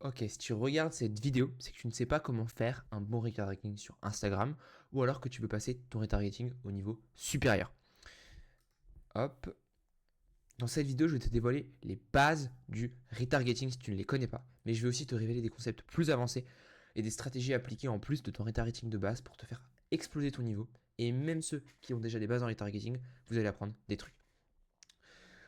Ok, si tu regardes cette vidéo, c'est que tu ne sais pas comment faire un bon retargeting sur Instagram ou alors que tu veux passer ton retargeting au niveau supérieur. Hop. Dans cette vidéo, je vais te dévoiler les bases du retargeting si tu ne les connais pas. Mais je vais aussi te révéler des concepts plus avancés et des stratégies appliquées en plus de ton retargeting de base pour te faire exploser ton niveau. Et même ceux qui ont déjà des bases en retargeting, vous allez apprendre des trucs.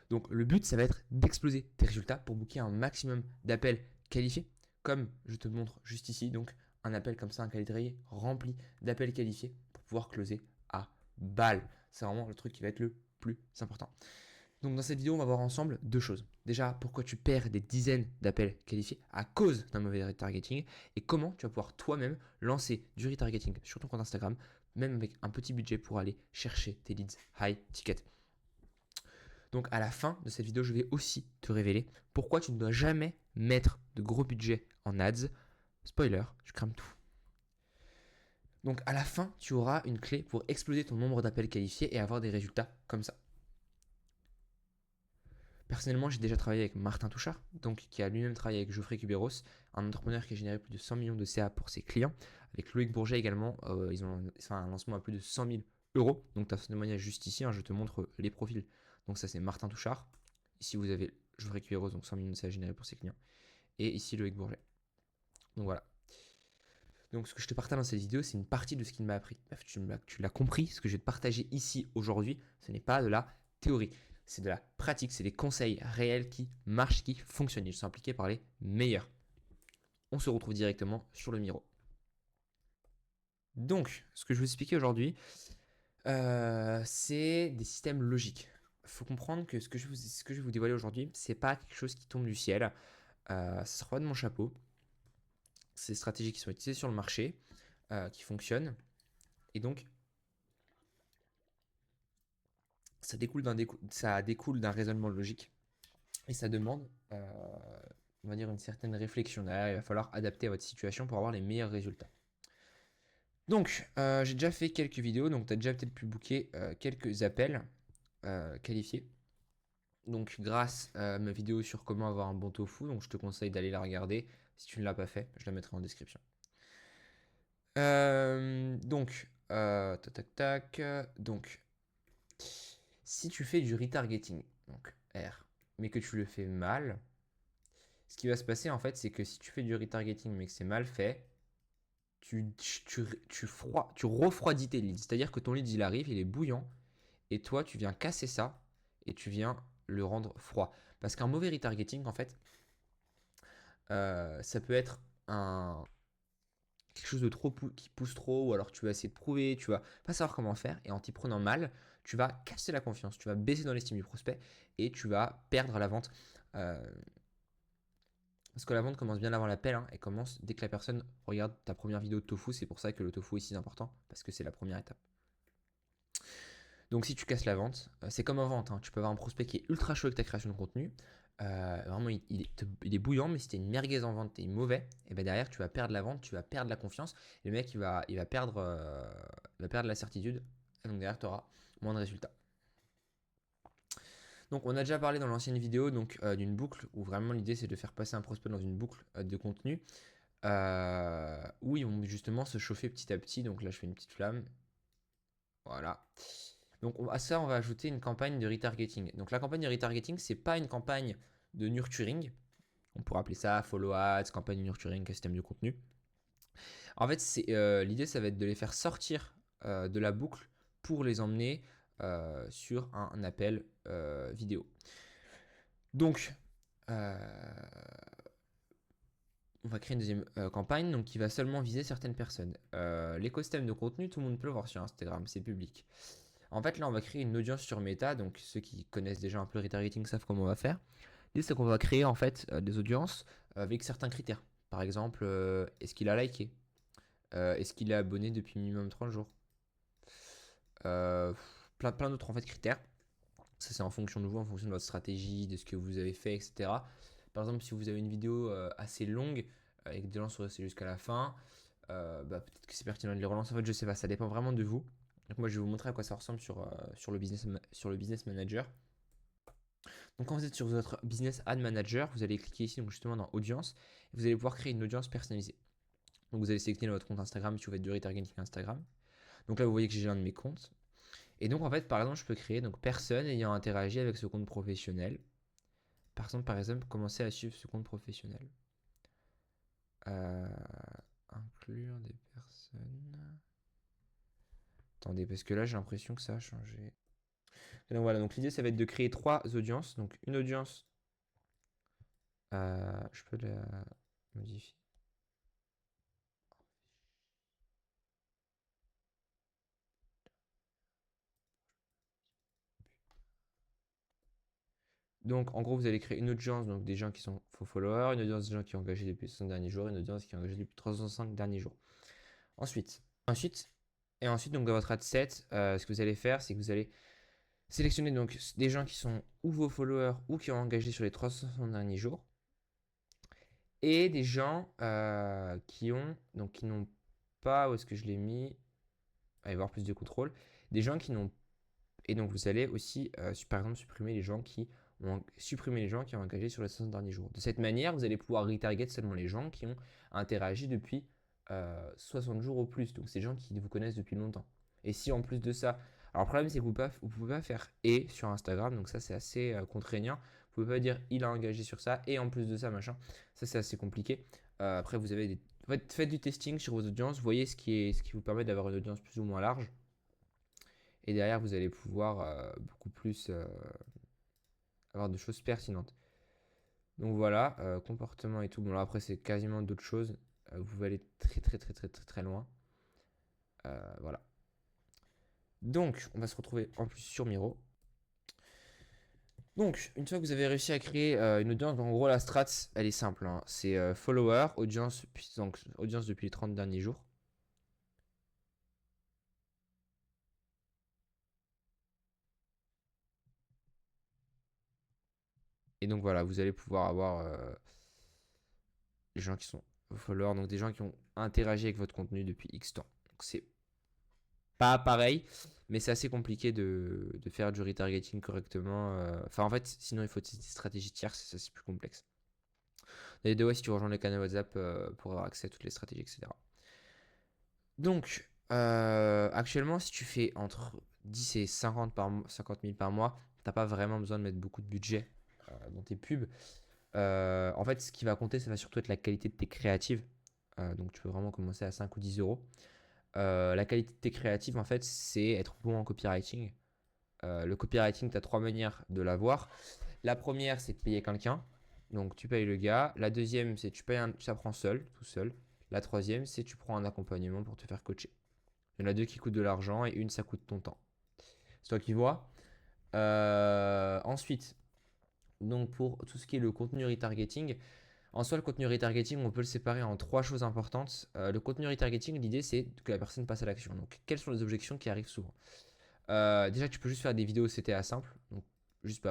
Donc le but, ça va être d'exploser tes résultats pour booker un maximum d'appels qualifiés, comme je te montre juste ici. Donc un appel comme ça, un calendrier rempli d'appels qualifiés pour pouvoir closer à balle. C'est vraiment le truc qui va être le plus important. Donc dans cette vidéo, on va voir ensemble deux choses. Déjà, pourquoi tu perds des dizaines d'appels qualifiés à cause d'un mauvais retargeting et comment tu vas pouvoir toi-même lancer du retargeting sur ton compte Instagram, même avec un petit budget pour aller chercher tes leads high ticket. Donc à la fin de cette vidéo, je vais aussi te révéler pourquoi tu ne dois jamais mettre de gros budget en ads. Spoiler, je crame tout. Donc à la fin, tu auras une clé pour exploser ton nombre d'appels qualifiés et avoir des résultats comme ça. Personnellement, j'ai déjà travaillé avec Martin Touchard, donc qui a lui-même travaillé avec Geoffrey Cuberos, un entrepreneur qui a généré plus de 100 millions de CA pour ses clients. Avec Loïc Bourget également, ils ont fait un lancement à plus de 100 000 euros. Donc tu as ce témoignage juste ici, hein, je te montre les profils. Donc ça c'est Martin Touchard. Ici vous avez Geoffrey Cuberos, donc 100 millions de CA générés pour ses clients. Et ici Loïc Bourget. Donc voilà. Donc ce que je te partage dans cette vidéo, c'est une partie de ce qu'il m'a appris. Bref, tu l'as compris, ce que je vais te partager ici aujourd'hui, ce n'est pas de la théorie. C'est de la pratique, c'est des conseils réels qui marchent, qui fonctionnent. Ils sont appliqués par les meilleurs. On se retrouve directement sur le Miro. Donc, ce que je vais vous expliquer aujourd'hui, c'est des systèmes logiques. Il faut comprendre que ce que je vais vous dévoiler aujourd'hui, c'est pas quelque chose qui tombe du ciel. Ça sort pas de mon chapeau. C'est des stratégies qui sont utilisées sur le marché, qui fonctionnent. Et donc, ça découle d'un raisonnement logique et ça demande, on va dire, une certaine réflexion. Derrière, il va falloir adapter à votre situation pour avoir les meilleurs résultats. Donc, j'ai déjà fait quelques vidéos, donc tu as déjà peut-être pu booker quelques appels qualifiés. Donc, grâce à ma vidéo sur comment avoir un bon tofu, donc je te conseille d'aller la regarder. Si tu ne l'as pas fait, je la mettrai en description. Tac, tac, tac. Donc, si tu fais du retargeting, donc R, mais que tu le fais mal, ce qui va se passer en fait, c'est que si tu fais du retargeting mais que c'est mal fait, tu refroidis tes leads. C'est-à-dire que ton lead il arrive, il est bouillant, et toi tu viens casser ça et tu viens le rendre froid. Parce qu'un mauvais retargeting en fait, ça peut être quelque chose de trop qui pousse trop, ou alors tu vas essayer de prouver, tu vas pas savoir comment faire, et en t'y prenant mal, tu vas casser la confiance, tu vas baisser dans l'estime du prospect, et tu vas perdre la vente. Euh, Parce que la vente commence bien avant l'appel, hein, et commence dès que la personne regarde ta première vidéo de tofu. C'est pour ça que le tofu est si important, parce que c'est la première étape. Donc si tu casses la vente, c'est comme en vente, hein. Tu peux avoir un prospect qui est ultra chaud avec ta création de contenu. Vraiment, il est bouillant, mais si t'es une merguez en vente, t'es mauvais, et ben derrière, tu vas perdre la vente, tu vas perdre la confiance. Et le mec, il va perdre la certitude. Et donc derrière, tu auras moins de résultats. Donc on a déjà parlé dans l'ancienne vidéo d'une boucle où vraiment l'idée c'est de faire passer un prospect dans une boucle de contenu où ils vont justement se chauffer petit à petit. Donc là je fais une petite flamme. Voilà. Donc à ça on va ajouter une campagne de retargeting. Donc la campagne de retargeting c'est pas une campagne de nurturing. On pourrait appeler ça follow ads, campagne de nurturing, système de contenu. En fait l'idée ça va être de les faire sortir de la boucle pour les emmener sur un appel vidéo. Donc, on va créer une deuxième campagne donc qui va seulement viser certaines personnes. L'écosystème de contenu, tout le monde peut le voir sur Instagram, c'est public. En fait, là, on va créer une audience sur Meta, donc ceux qui connaissent déjà un peu le retargeting savent comment on va faire. L'idée, c'est qu'on va créer en fait des audiences avec certains critères. Par exemple, est-ce qu'il a liké? Est-ce qu'il est abonné depuis minimum 30 jours? Euh, plein d'autres en fait critères. Ça, c'est en fonction de vous, en fonction de votre stratégie, de ce que vous avez fait, etc. Par exemple, si vous avez une vidéo assez longue et que des gens sont restés jusqu'à la fin, peut-être que c'est pertinent de les relancer. En fait, je sais pas, ça dépend vraiment de vous. Donc moi, je vais vous montrer à quoi ça ressemble sur le business manager. Donc quand vous êtes sur votre Business Ad Manager, vous allez cliquer ici donc justement dans Audience et vous allez pouvoir créer une audience personnalisée. Donc vous allez sélectionner votre compte Instagram si vous faites du retargeting Instagram. Donc là vous voyez que j'ai l'un de mes comptes. Et donc en fait par exemple je peux créer donc personne ayant interagi avec ce compte professionnel. Par exemple commencer à suivre ce compte professionnel. Inclure des personnes. Attendez parce que là j'ai l'impression que ça a changé. Et donc voilà, donc l'idée ça va être de créer 3 audiences. Donc une audience, je peux la modifier. Donc en gros vous allez créer une audience, donc des gens qui sont faux followers, une audience des gens qui ont engagé depuis les 5 derniers jours, une audience qui a engagé depuis 305 derniers jours. Ensuite, donc dans votre ad set, ce que vous allez faire, c'est que vous allez sélectionner donc des gens qui sont ou vos followers ou qui ont engagé sur les 360 derniers jours. Et des gens qui n'ont pas, où est-ce que je l'ai mis? Allez voir plus de contrôle. Des gens qui n'ont. Et donc vous allez aussi, par exemple, supprimer les gens qui ont engagé sur les 60 derniers jours. De cette manière, vous allez pouvoir retarget seulement les gens qui ont interagi depuis 60 jours au plus. Donc ces gens qui vous connaissent depuis longtemps. Et si en plus de ça, alors le problème c'est que vous ne pouvez pas faire et sur Instagram, donc ça c'est assez contraignant. Vous pouvez pas dire il a engagé sur ça et en plus de ça machin. Ça c'est assez compliqué. Après vous avez des. En fait, faites du testing sur vos audiences, voyez ce qui vous permet d'avoir une audience plus ou moins large. Et derrière, vous allez pouvoir beaucoup plus avoir de choses pertinentes. Donc voilà, comportement et tout. Bon, là, après, c'est quasiment d'autres choses. Vous pouvez aller très, très, très, très, très, très loin. Voilà. Donc, on va se retrouver en plus sur Miro. Donc, une fois que vous avez réussi à créer une audience, donc en gros, la strat, elle est simple, hein. C'est follower, audience, donc audience depuis les 30 derniers jours. Et donc voilà, vous allez pouvoir avoir les gens qui sont followers, donc des gens qui ont interagi avec votre contenu depuis X temps. Donc c'est pas pareil, mais c'est assez compliqué de faire du retargeting correctement. Enfin, en fait, sinon il faut des stratégies tierces, ça c'est plus complexe. D'ailleurs, si tu rejoins les canaux WhatsApp pour avoir accès à toutes les stratégies, etc. Donc, actuellement, si tu fais entre 10 et 50 000 par mois, t'as pas vraiment besoin de mettre beaucoup de budget dans tes pubs. En fait, ce qui va compter, ça va surtout être la qualité de tes créatives. Donc, tu peux vraiment commencer à 5 ou 10 euros. La qualité de tes créatives, en fait, c'est être bon en copywriting. Le copywriting, tu as 3 manières de l'avoir. La première, c'est de payer quelqu'un. Donc, tu payes le gars. La deuxième, c'est tu apprends seul, tout seul. La troisième, c'est tu prends un accompagnement pour te faire coacher. Il y en a deux qui coûtent de l'argent et une, ça coûte ton temps. C'est toi qui vois. Ensuite, donc pour tout ce qui est le contenu retargeting, en soi, le contenu retargeting, on peut le séparer en 3 choses importantes. Le contenu retargeting, l'idée, c'est que la personne passe à l'action. Donc, quelles sont les objections qui arrivent souvent? Déjà, tu peux juste faire des vidéos CTA simples. Donc, juste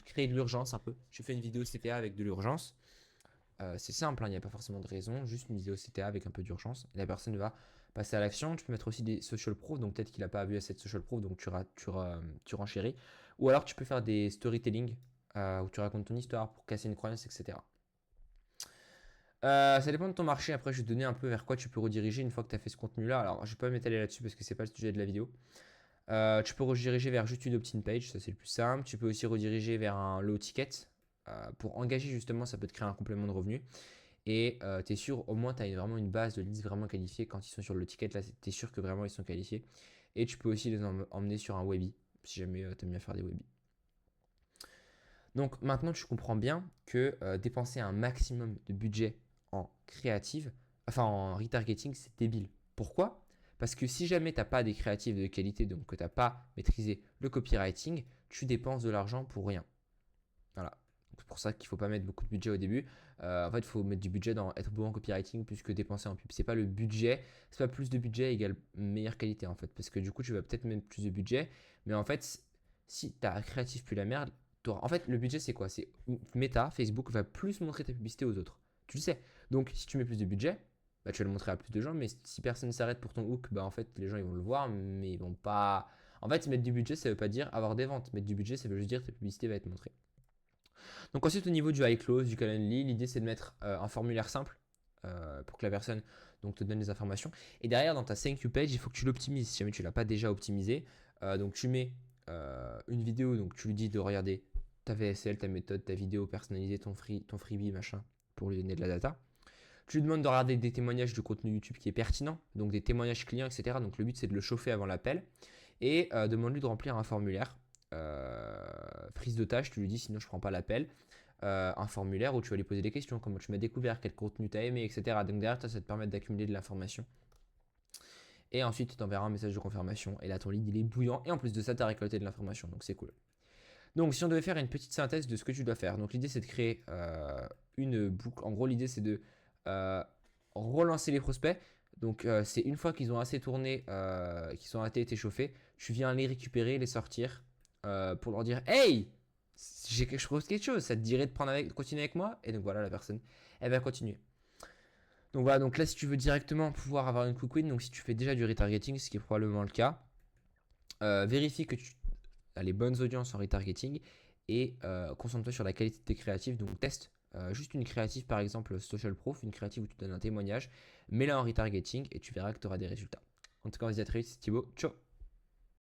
créer de l'urgence un peu. Je fais une vidéo CTA avec de l'urgence. C'est simple, hein, il n'y a pas forcément de raison. Juste une vidéo CTA avec un peu d'urgence. Et la personne va passer à l'action. Tu peux mettre aussi des social proof. Donc, peut-être qu'il n'a pas vu assez de social proof. Donc, tu renchéris. Ou alors, tu peux faire des storytelling où tu racontes ton histoire pour casser une croyance, etc. Ça dépend de ton marché. Après, je vais te donner un peu vers quoi tu peux rediriger une fois que tu as fait ce contenu-là. Alors, je vais pas m'étaler là-dessus parce que c'est pas le sujet de la vidéo. Tu peux rediriger vers juste une opt-in page, ça c'est le plus simple. Tu peux aussi rediriger vers un low ticket. Pour engager justement, ça peut te créer un complément de revenu. Et tu es sûr, au moins tu as vraiment une base de leads vraiment qualifiés. Quand ils sont sur le ticket, là tu es sûr que vraiment ils sont qualifiés. Et tu peux aussi les emmener sur un Webi, si jamais tu aimes bien faire des Webis. Donc maintenant tu comprends bien que dépenser un maximum de budget en créative, enfin en retargeting, c'est débile. Pourquoi? Parce que si jamais tu n'as pas des créatives de qualité, donc que tu n'as pas maîtrisé le copywriting, tu dépenses de l'argent pour rien. Voilà. C'est pour ça qu'il ne faut pas mettre beaucoup de budget au début. En fait, il faut mettre du budget dans être bon en copywriting plus que dépenser en pub. C'est pas le budget, c'est pas plus de budget égale meilleure qualité en fait. Parce que du coup, tu vas peut-être mettre plus de budget. Mais en fait, si ta créative pue la merde, en fait, le budget c'est quoi? C'est Meta, Facebook va plus montrer ta publicité aux autres. Tu le sais. Donc, si tu mets plus de budget, bah, tu vas le montrer à plus de gens. Mais si personne ne s'arrête pour ton hook, bah, en fait, les gens ils vont le voir, mais ils vont pas. En fait, mettre du budget, ça veut pas dire avoir des ventes. Mettre du budget, ça veut juste dire que ta publicité va être montrée. Donc ensuite au niveau du high close, du Calendly, l'idée c'est de mettre un formulaire simple pour que la personne donc, te donne les informations. Et derrière dans ta thank you page, il faut que tu l'optimises si jamais tu ne l'as pas déjà optimisé. Donc tu mets une vidéo, donc tu lui dis de regarder ta VSL, ta méthode, ta vidéo personnalisée, ton freebie, machin, pour lui donner de la data. Tu lui demandes de regarder des témoignages de contenu YouTube qui est pertinent, donc des témoignages clients, etc. Donc le but c'est de le chauffer avant l'appel. Et demande-lui de remplir un formulaire. Prise de tâche, tu lui dis sinon je prends pas l'appel. Un formulaire où tu vas lui poser des questions, comment tu m'as découvert, quel contenu tu as aimé, etc. Donc derrière, ça te permet d'accumuler de l'information. Et ensuite, tu t'enverras un message de confirmation. Et là, ton lead, il est bouillant. Et en plus de ça, tu as récolté de l'information. Donc c'est cool. Donc si on devait faire une petite synthèse de ce que tu dois faire. Donc l'idée, c'est de créer une boucle. En gros, l'idée, c'est de relancer les prospects. Donc c'est une fois qu'ils ont assez tourné, qu'ils ont été chauffés, tu viens les récupérer, les sortir pour leur dire hey, je propose quelque chose, ça te dirait de continuer avec moi? Et donc voilà, la personne, elle va continuer. Donc voilà, donc là si tu veux directement pouvoir avoir une quick win, donc si tu fais déjà du retargeting, ce qui est probablement le cas, vérifie que tu as les bonnes audiences en retargeting et concentre-toi sur la qualité de tes créatives. Donc teste juste une créative par exemple social proof, une créative où tu donnes un témoignage, mets-la en retargeting et tu verras que tu auras des résultats. En tout cas, on se dit à très vite, c'est Thibaut, ciao.